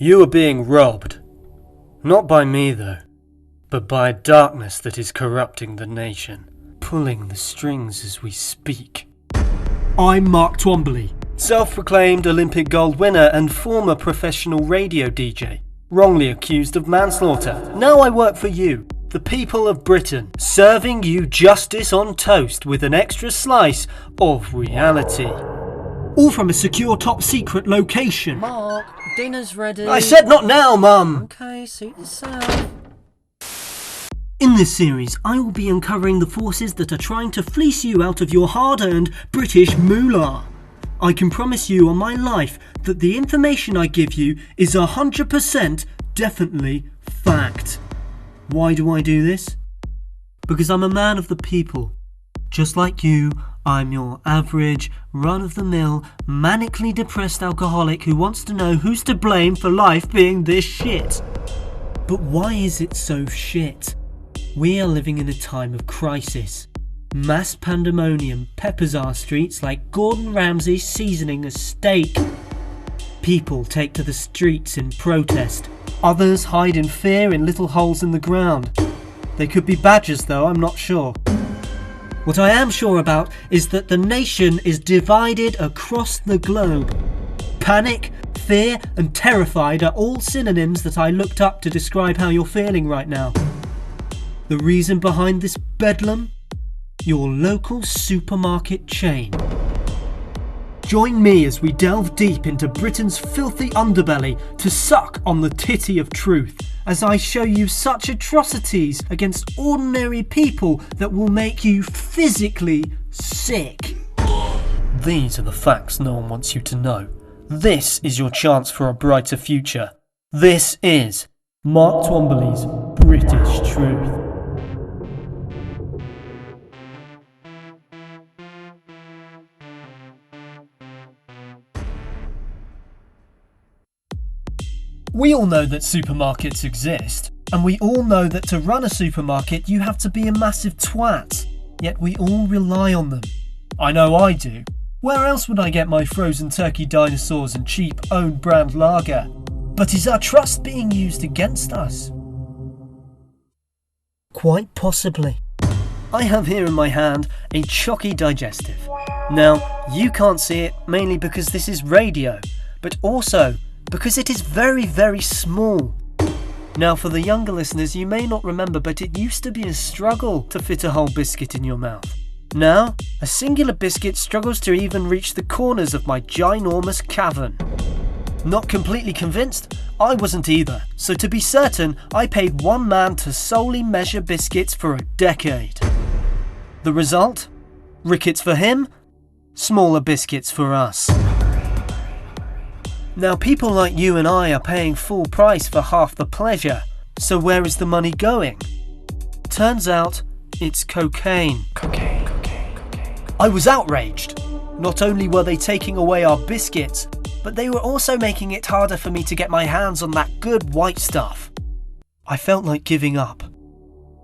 You are being robbed. Not by me, though, but by a darkness that is corrupting the nation, pulling the strings as we speak. I'm Mark Twombley, self-proclaimed Olympic gold winner and former professional radio DJ, wrongly accused of manslaughter. Now I work for you, the people of Britain, serving you justice on toast with an extra slice of reality. All from a secure top-secret location. Mark, dinner's ready. I said not now, Mum! Okay, suit yourself. In this series, I will be uncovering the forces that are trying to fleece you out of your hard-earned British moolah. I can promise you on my life that the information I give you is 100% definitely fact. Why do I do this? Because I'm a man of the people. Just like you, I'm your average, run-of-the-mill, manically depressed alcoholic who wants to know who's to blame for life being this shit. But why is it so shit? We are living in a time of crisis. Mass pandemonium peppers our streets like Gordon Ramsay seasoning a steak. People take to the streets in protest. Others hide in fear in little holes in the ground. They could be badgers though, I'm not sure. What I am sure about is that the nation is divided across the globe. Panic, fear and terrified are all synonyms that I looked up to describe how you're feeling right now. The reason behind this bedlam? Your local supermarket chain. Join me as we delve deep into Britain's filthy underbelly to suck on the titty of truth, as I show you such atrocities against ordinary people that will make you physically sick. These are the facts no one wants you to know. This is your chance for a brighter future. This is Mark Twombley's British Truth. We all know that supermarkets exist, and we all know that to run a supermarket you have to be a massive twat, yet we all rely on them. I know I do. Where else would I get my frozen turkey dinosaurs and cheap own brand lager? But is our trust being used against us? Quite possibly. I have here in my hand a chalky digestive. Now, you can't see it mainly because this is radio, but also because it is very, very small. Now, for the younger listeners, you may not remember, but it used to be a struggle to fit a whole biscuit in your mouth. Now, a singular biscuit struggles to even reach the corners of my ginormous cavern. Not completely convinced? I wasn't either. So to be certain, I paid one man to solely measure biscuits for a decade. The result? Rickets for him, smaller biscuits for us. Now, people like you and I are paying full price for half the pleasure, so where is the money going? Turns out, it's cocaine. Cocaine. I was outraged. Not only were they taking away our biscuits, but they were also making it harder for me to get my hands on that good white stuff. I felt like giving up.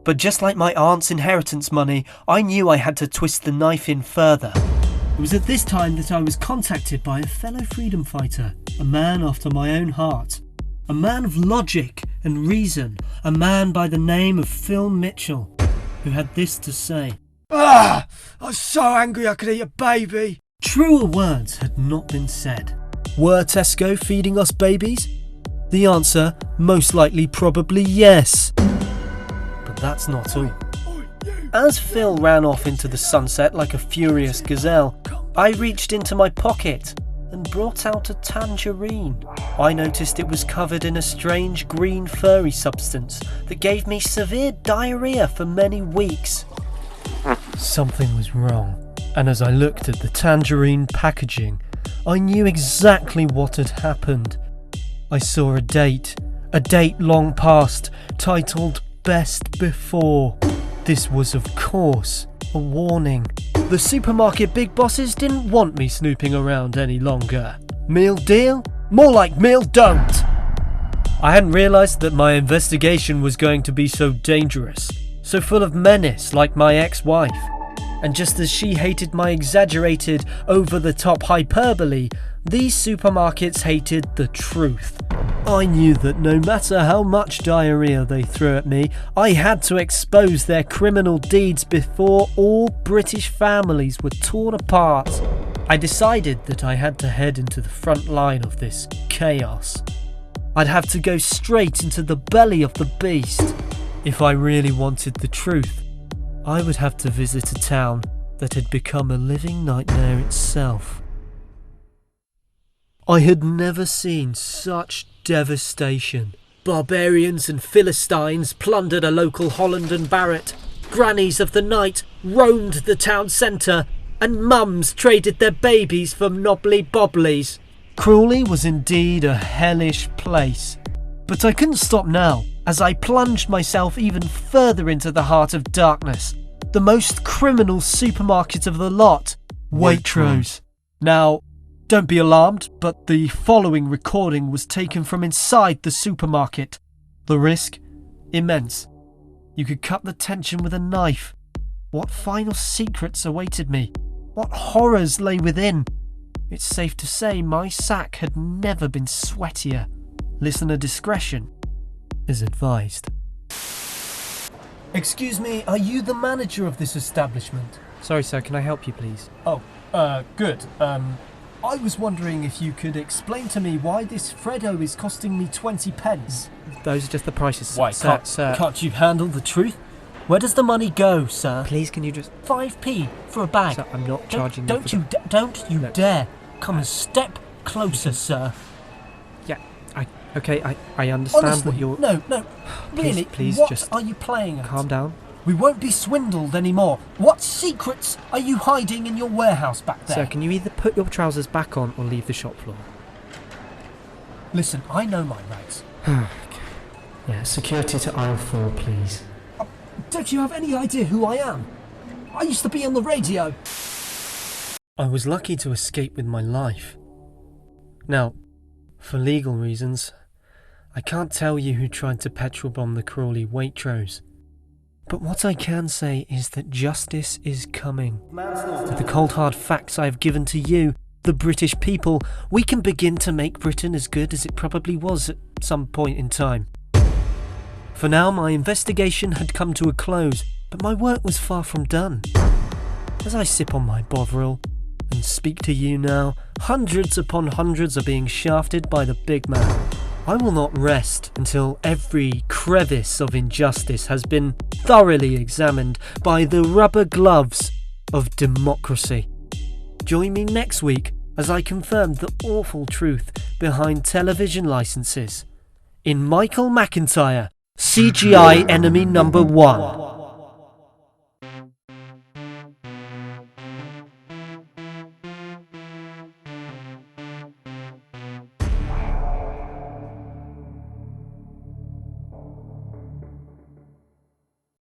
But just like my aunt's inheritance money, I knew I had to twist the knife in further. It was at this time that I was contacted by a fellow freedom fighter, a man after my own heart, a man of logic and reason, a man by the name of Phil Mitchell, who had this to say. I'm so angry I could eat a baby. Truer words had not been said. Were Tesco feeding us babies? The answer, most likely probably yes. But that's not all. As Phil ran off into the sunset like a furious gazelle, I reached into my pocket and brought out a tangerine. I noticed it was covered in a strange green furry substance that gave me severe diarrhea for many weeks. Something was wrong, and as I looked at the tangerine packaging, I knew exactly what had happened. I saw a date long past, titled Best Before. This was, of course, a warning. The supermarket big bosses didn't want me snooping around any longer. Meal deal? More like meal don't! I hadn't realised that my investigation was going to be so dangerous, so full of menace like my ex-wife. And just as she hated my exaggerated, over-the-top hyperbole, these supermarkets hated the truth. I knew that no matter how much diarrhea they threw at me, I had to expose their criminal deeds before all British families were torn apart. I decided that I had to head into the front line of this chaos. I'd have to go straight into the belly of the beast. If I really wanted the truth, I would have to visit a town that had become a living nightmare itself. I had never seen such devastation. Barbarians and Philistines plundered a local Holland and Barrett. Grannies of the night roamed the town centre, and mums traded their babies for knobbly bobblies. Crawley was indeed a hellish place. But I couldn't stop now, as I plunged myself even further into the heart of darkness. The most criminal supermarket of the lot, Waitrose. Now, don't be alarmed, but the following recording was taken from inside the supermarket. The risk? Immense. You could cut the tension with a knife. What final secrets awaited me? What horrors lay within? It's safe to say my sack had never been sweatier. Listener discretion is advised. Excuse me, are you the manager of this establishment? Sorry, sir, can I help you, please? Oh, good. I was wondering if you could explain to me why this Freddo is costing me 20 pence. Those are just the prices, Why, sir. Can't you handle the truth? Where does the money go, sir? Please, can you just... 5p for a bag. Sir, I'm not charging Don't you you don't you dare come a step closer, sir. Yeah, I understand Honestly, what you're... No, really, please, what just are you playing at? Calm down. We won't be swindled anymore. What secrets are you hiding in your warehouse back there? Sir, can you either put your trousers back on or leave the shop floor? Listen, I know my rights. Yeah, security to aisle 4, please. Don't you have any idea who I am? I used to be on the radio. I was lucky to escape with my life. Now, for legal reasons, I can't tell you who tried to petrol bomb the Crawley Waitrose. But what I can say is that justice is coming. With the cold hard facts I have given to you, the British people, we can begin to make Britain as good as it probably was at some point in time. For now, my investigation had come to a close, but my work was far from done. As I sip on my Bovril and speak to you now, hundreds upon hundreds are being shafted by the big man. I will not rest until every crevice of injustice has been thoroughly examined by the rubber gloves of democracy. Join me next week as I confirm the awful truth behind television licenses in Michael McIntyre, CGI Enemy Number 1.